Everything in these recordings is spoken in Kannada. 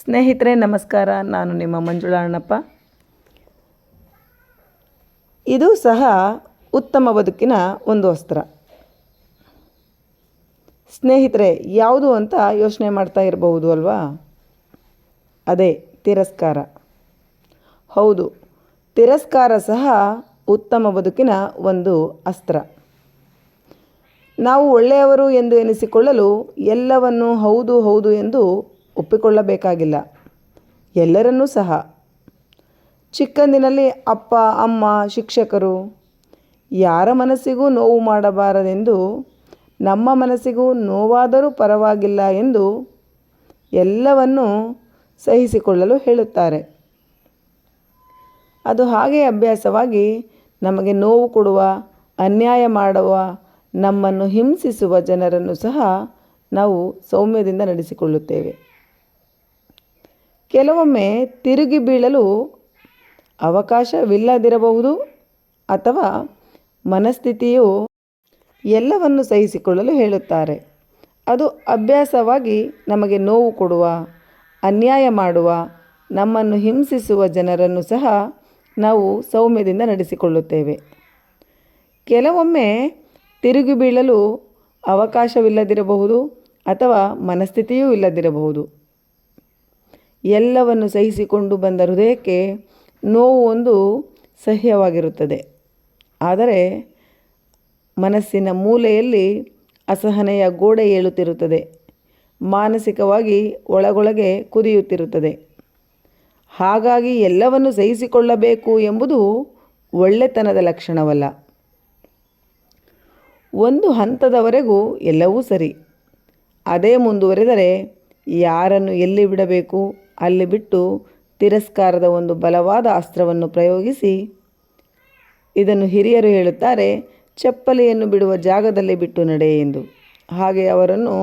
ಸ್ನೇಹಿತರೆ ನಮಸ್ಕಾರ. ನಾನು ನಿಮ್ಮ ಮಂಜುಳಾ ಅಣ್ಣಪ್ಪ. ಇದು ಸಹ ಉತ್ತಮ ಬದುಕಿನ ಒಂದು ಅಸ್ತ್ರ. ಸ್ನೇಹಿತರೆ, ಯಾವುದು ಅಂತ ಯೋಚನೆ ಮಾಡ್ತಾ ಇರಬಹುದು ಅಲ್ವಾ? ಅದೇ ತಿರಸ್ಕಾರ. ಹೌದು, ತಿರಸ್ಕಾರ ಸಹ ಉತ್ತಮ ಬದುಕಿನ ಒಂದು ಅಸ್ತ್ರ. ನಾವು ಒಳ್ಳೆಯವರು ಎಂದು ಎನಿಸಿಕೊಳ್ಳಲು ಎಲ್ಲವನ್ನೂ ಹೌದು ಹೌದು ಎಂದು ಒಪ್ಪಿಕೊಳ್ಳಬೇಕಾಗಿಲ್ಲ. ಎಲ್ಲರನ್ನೂ ಸಹ. ಚಿಕ್ಕಂದಿನಲ್ಲಿ ಅಪ್ಪ, ಅಮ್ಮ, ಶಿಕ್ಷಕರು ಯಾರ ಮನಸ್ಸಿಗೂ ನೋವು ಮಾಡಬಾರದೆಂದು, ನಮ್ಮ ಮನಸ್ಸಿಗೂ ನೋವಾದರೂ ಪರವಾಗಿಲ್ಲ ಎಂದು ಎಲ್ಲವನ್ನೂ ಸಹಿಸಿಕೊಳ್ಳಲು ಹೇಳುತ್ತಾರೆ. ಅದು ಹಾಗೆ ಅಭ್ಯಾಸವಾಗಿ ನಮಗೆ ನೋವು ಕೊಡುವ, ಅನ್ಯಾಯ ಮಾಡುವ, ನಮ್ಮನ್ನು ಹಿಂಸಿಸುವ ಜನರನ್ನು ಸಹ ನಾವು ಸೌಮ್ಯದಿಂದ ನಡೆಸಿಕೊಳ್ಳುತ್ತೇವೆ. ಕೆಲವೊಮ್ಮೆ ತಿರುಗಿ ಬೀಳಲು ಅವಕಾಶವಿಲ್ಲದಿರಬಹುದು, ಅಥವಾ ಮನಸ್ಥಿತಿಯು ಎಲ್ಲವನ್ನು ಸಹಿಸಿಕೊಳ್ಳಲು ಹೇಳುತ್ತಾರೆ. ಅದು ಅಭ್ಯಾಸವಾಗಿ ನಮಗೆ ನೋವು ಕೊಡುವ, ಅನ್ಯಾಯ ಮಾಡುವ, ನಮ್ಮನ್ನು ಹಿಂಸಿಸುವ ಜನರನ್ನು ಸಹ ನಾವು ಸೌಮ್ಯದಿಂದ ನಡೆಸಿಕೊಳ್ಳುತ್ತೇವೆ. ಕೆಲವೊಮ್ಮೆ ತಿರುಗಿ ಬೀಳಲು ಅವಕಾಶವಿಲ್ಲದಿರಬಹುದು, ಅಥವಾ ಮನಸ್ಥಿತಿಯೂ ಇಲ್ಲದಿರಬಹುದು. ಎಲ್ಲವನ್ನು ಸಹಿಸಿಕೊಂಡು ಬಂದ ಹೃದಯಕ್ಕೆ ನೋವು ಒಂದು ಸಹ್ಯವಾಗಿರುತ್ತದೆ. ಆದರೆ ಮನಸ್ಸಿನ ಮೂಲೆಯಲ್ಲಿ ಅಸಹನೆಯ ಗೋಡೆ ಏಳುತ್ತಿರುತ್ತದೆ. ಮಾನಸಿಕವಾಗಿ ಒಳಗೊಳಗೆ ಕುದಿಯುತ್ತಿರುತ್ತದೆ. ಹಾಗಾಗಿ ಎಲ್ಲವನ್ನು ಸಹಿಸಿಕೊಳ್ಳಬೇಕು ಎಂಬುದು ಒಳ್ಳೆತನದ ಲಕ್ಷಣವಲ್ಲ. ಒಂದು ಹಂತದವರೆಗೂ ಎಲ್ಲವೂ ಸರಿ. ಅದೇ ಮುಂದುವರೆದರೆ ಯಾರನ್ನು ಎಲ್ಲಿ ಬಿಡಬೇಕು ಅಲ್ಲಿ ಬಿಟ್ಟು ತಿರಸ್ಕಾರದ ಒಂದು ಬಲವಾದ ಅಸ್ತ್ರವನ್ನು ಪ್ರಯೋಗಿಸಿ, ಇದನ್ನು ಹಿರಿಯರು ಹೇಳುತ್ತಾರೆ, ಚಪ್ಪಲಿಯನ್ನು ಬಿಡುವ ಜಾಗದಲ್ಲಿ ಬಿಟ್ಟು ನಡೆ ಎಂದು. ಹಾಗೆ ಅವರನ್ನು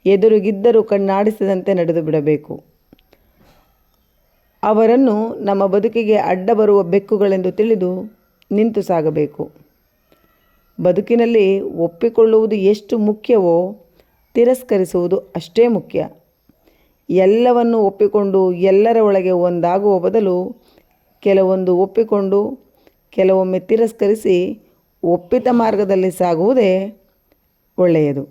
ಎದುರಿಗಿದ್ದರೂ ಕಣ್ಣಾಡಿಸದಂತೆ ನಡೆದು ಬಿಡಬೇಕು. ಅವರನ್ನು ನಮ್ಮ ಬದುಕಿಗೆ ಅಡ್ಡ ಬರುವ ಬೆಕ್ಕುಗಳೆಂದು ತಿಳಿದು ನಿಂತು ಸಾಗಬೇಕು. ಬದುಕಿನಲ್ಲಿ ಒಪ್ಪಿಕೊಳ್ಳುವುದು ಎಷ್ಟು ಮುಖ್ಯವೋ, ತಿರಸ್ಕರಿಸುವುದು ಅಷ್ಟೇ ಮುಖ್ಯ. ಎಲ್ಲವನ್ನು ಒಪ್ಪಿಕೊಂಡು ಎಲ್ಲರ ಒಳಗೆ ಒಂದಾಗುವ ಬದಲು ಕೆಲವೊಂದು ಒಪ್ಪಿಕೊಂಡು ಕೆಲವೊಮ್ಮೆ ತಿರಸ್ಕರಿಸಿ ಒಪ್ಪಿತ ಮಾರ್ಗದಲ್ಲಿ ಸಾಗುವುದೇ ಒಳ್ಳೆಯದು.